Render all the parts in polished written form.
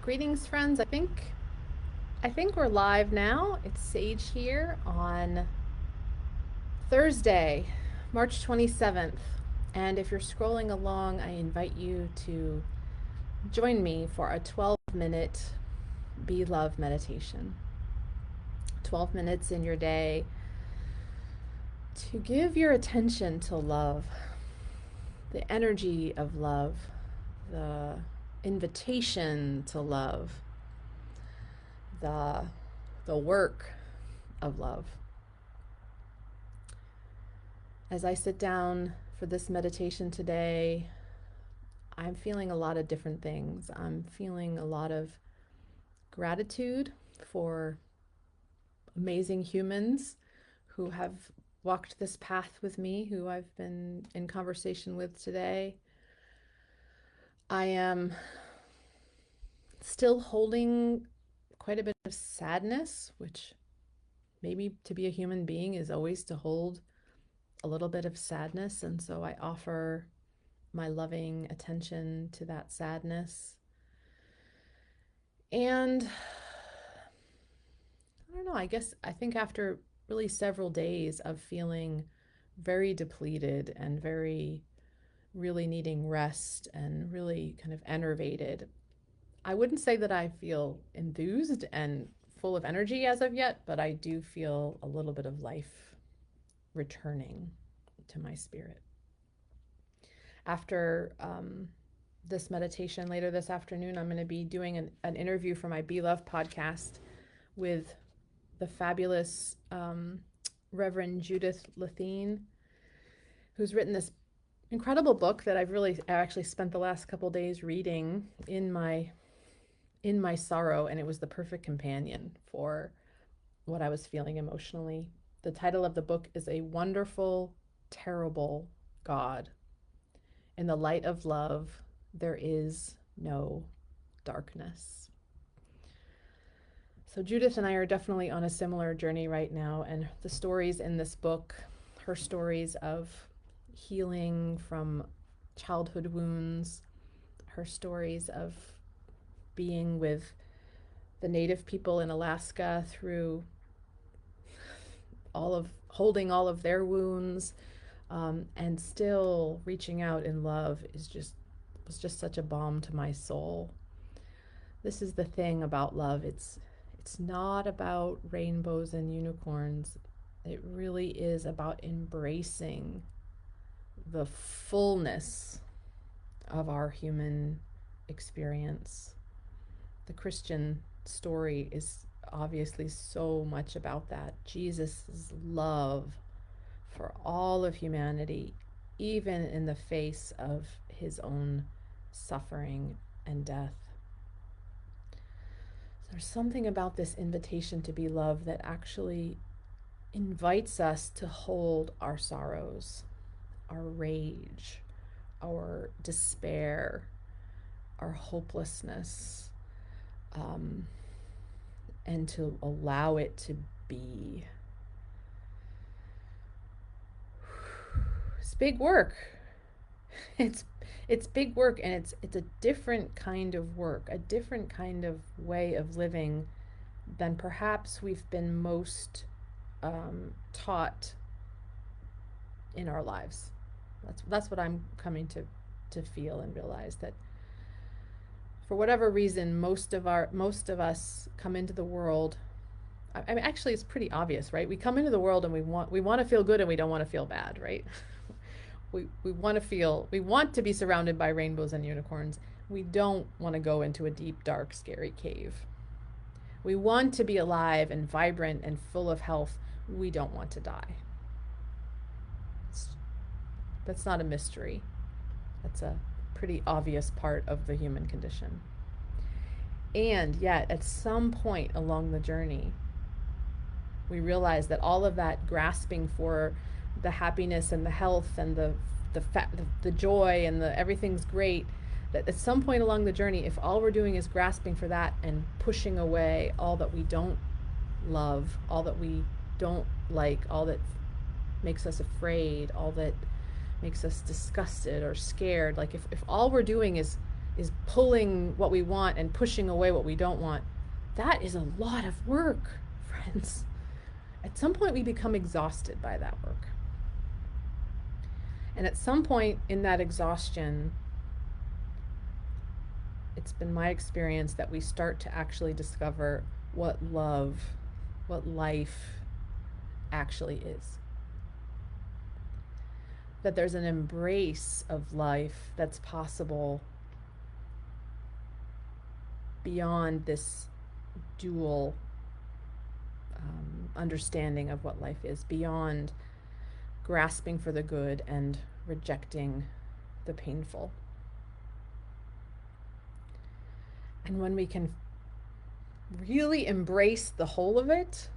Greetings, friends. I think we're live now. It's Sage here on Thursday, March 27th. And if you're scrolling along, I invite you to join me for a 12-minute Be Love meditation. 12 minutes in your day to give your attention to love, the energy of love, the invitation to love, the work of love. As I sit down for this meditation today, I'm feeling a lot of different things. I'm feeling a lot of gratitude for amazing humans who have walked this path with me, who I've been in conversation with today. I am still holding quite a bit of sadness, which maybe to be a human being is always to hold a little bit of sadness. And so I offer my loving attention to that sadness. And I don't know, I think after really several days of feeling very depleted and really needing rest and really kind of enervated, I wouldn't say that I feel enthused and full of energy as of yet, but I do feel a little bit of life returning to my spirit. After this meditation later this afternoon, I'm going to be doing an interview for my Be Love podcast with the fabulous Reverend Judith Lethine, who's written this incredible book that I actually spent the last couple days reading in my sorrow, and it was the perfect companion for what I was feeling emotionally. The title of the book is A Wonderful, Terrible God. In the light of love, there is no darkness. So Judith and I are definitely on a similar journey right now, and the stories in this book, her stories of healing from childhood wounds, her stories of being with the native people in Alaska through holding all of their wounds, and still reaching out in love was just such a balm to my soul. This is the thing about love. It's not about rainbows and unicorns. It really is about embracing the fullness of our human experience. The Christian story is obviously so much about that. Jesus' love for all of humanity, even in the face of his own suffering and death. There's something about this invitation to be loved that actually invites us to hold our sorrows, our rage, our despair, our hopelessness, and to allow it to be. It's big work. It's big work, and it's a different kind of work, a different kind of way of living than perhaps we've been most taught in our lives. That's what I'm coming to feel and realize, that for whatever reason, most of us come into the world. I mean, actually, it's pretty obvious, right? We come into the world and we want to feel good and we don't want to feel bad, right? We want to be surrounded by rainbows and unicorns. We don't want to go into a deep, dark, scary cave. We want to be alive and vibrant and full of health. We don't want to die. That's not a mystery. That's a pretty obvious part of the human condition. And yet, at some point along the journey, we realize that all of that grasping for the happiness and the health and the joy and the everything's great, that at some point along the journey, if all we're doing is grasping for that and pushing away all that we don't love, all that we don't like, all that makes us afraid, all that makes us disgusted or scared, like if all we're doing is is pulling what we want and pushing away what we don't want. That is a lot of work, friends. At some point, we become exhausted by that work. And at some point in that exhaustion, it's been my experience that we start to actually discover what love, what life actually is. That there's an embrace of life that's possible beyond this dual understanding of what life is, beyond grasping for the good and rejecting the painful. And when we can really embrace the whole of it,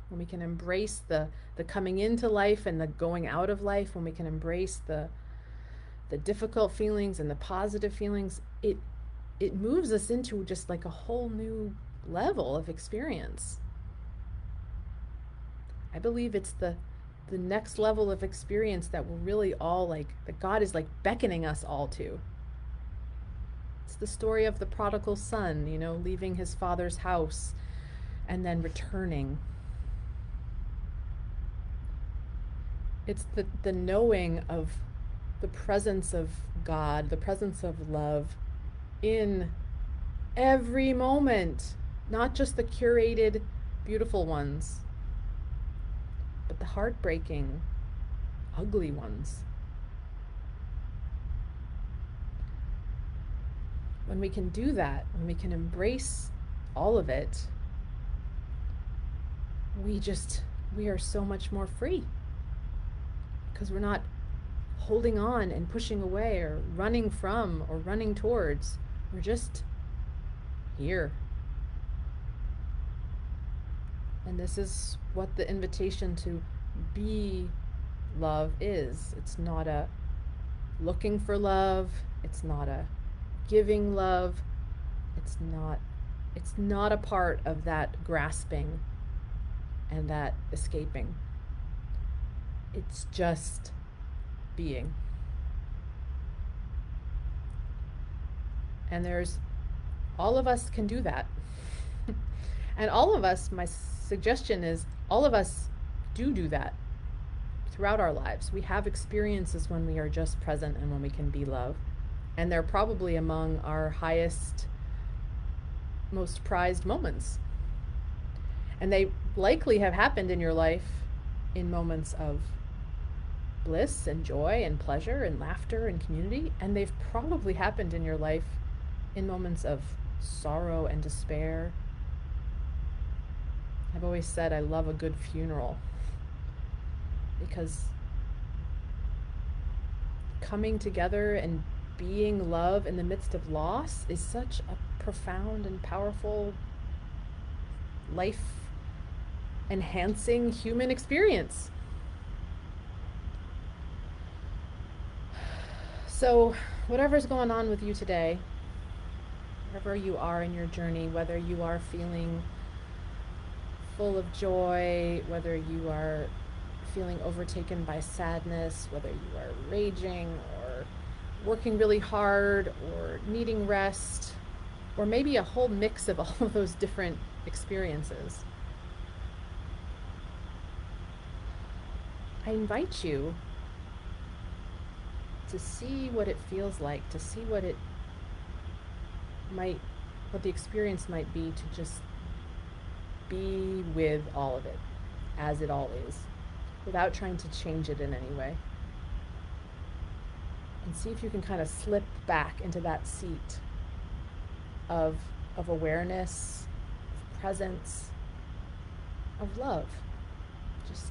when we can embrace the coming into life and the going out of life, when we can embrace the difficult feelings and the positive feelings, it moves us into just like a whole new level of experience. I believe it's the next level of experience that we're really all like, that God is like beckoning us all to. It's the story of the prodigal son, you know, leaving his father's house and then returning. It's the knowing of the presence of God, the presence of love in every moment, not just the curated, beautiful ones, but the heartbreaking, ugly ones. When we can do that, when we can embrace all of it, we are so much more free, because we're not holding on and pushing away or running from or running towards. We're just here. And this is what the invitation to be love is. It's not a looking for love. It's not a giving love. It's not a part of that grasping and that escaping. It's just being. And all of us can do that. And all of us, my suggestion is, all of us do that throughout our lives. We have experiences when we are just present and when we can be love. And they're probably among our highest, most prized moments. And they likely have happened in your life in moments of bliss and joy and pleasure and laughter and community. And they've probably happened in your life in moments of sorrow and despair. I've always said I love a good funeral, because coming together and being love in the midst of loss is such a profound and powerful, life enhancing human experience. So whatever's going on with you today, wherever you are in your journey, whether you are feeling full of joy, whether you are feeling overtaken by sadness, whether you are raging or working really hard or needing rest, or maybe a whole mix of all of those different experiences, I invite you to see what it feels like, to see what the experience might be, to just be with all of it as it all is, without trying to change it in any way. And see if you can kind of slip back into that seat of awareness, of presence, of love. Just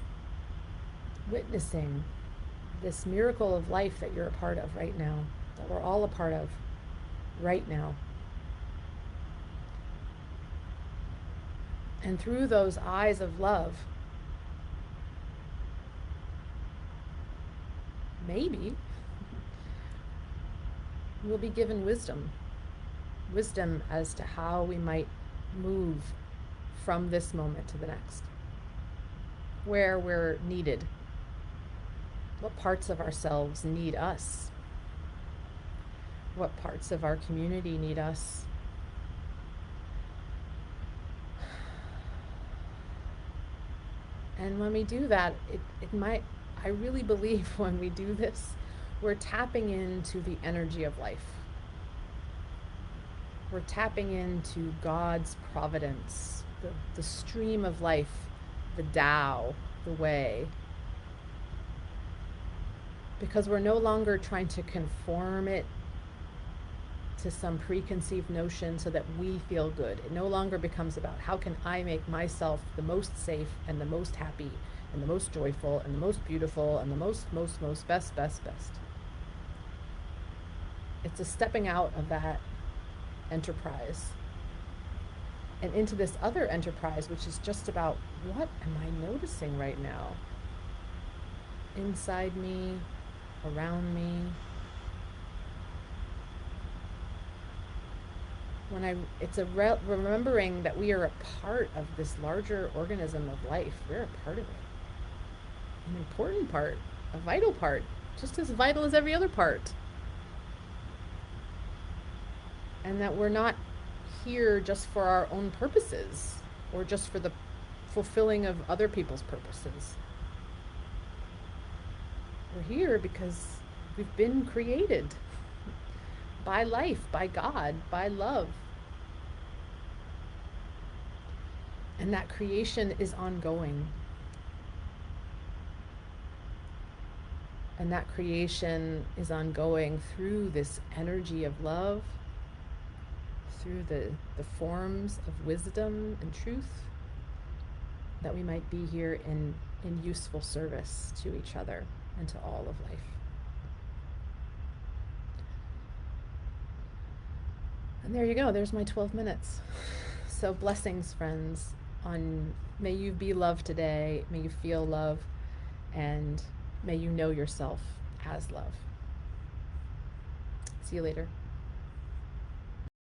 witnessing this miracle of life that you're a part of right now, that we're all a part of right now. And through those eyes of love, maybe we'll be given wisdom as to how we might move from this moment to the next, where we're needed, what parts of ourselves need us, what parts of our community need us. And when we do that, I really believe when we do this, we're tapping into the energy of life. We're tapping into God's providence, the stream of life, the Tao, the way. Because we're no longer trying to conform it to some preconceived notion so that we feel good. It no longer becomes about how can I make myself the most safe and the most happy and the most joyful and the most beautiful and the most best. It's a stepping out of that enterprise and into this other enterprise, which is just about what am I noticing right now? Inside me, around me. It's remembering that we are a part of this larger organism of life. We're a part of it. An important part, a vital part, just as vital as every other part. And that we're not here just for our own purposes or just for the fulfilling of other people's purposes. We're here because we've been created by life, by God, by love. And that creation is ongoing. And that creation is ongoing through this energy of love, through the forms of wisdom and truth, that we might be here in useful service to each other and to all of life. And there you go, there's my 12 minutes. So blessings, friends, may you be loved today, may you feel love, and may you know yourself as love. See you later.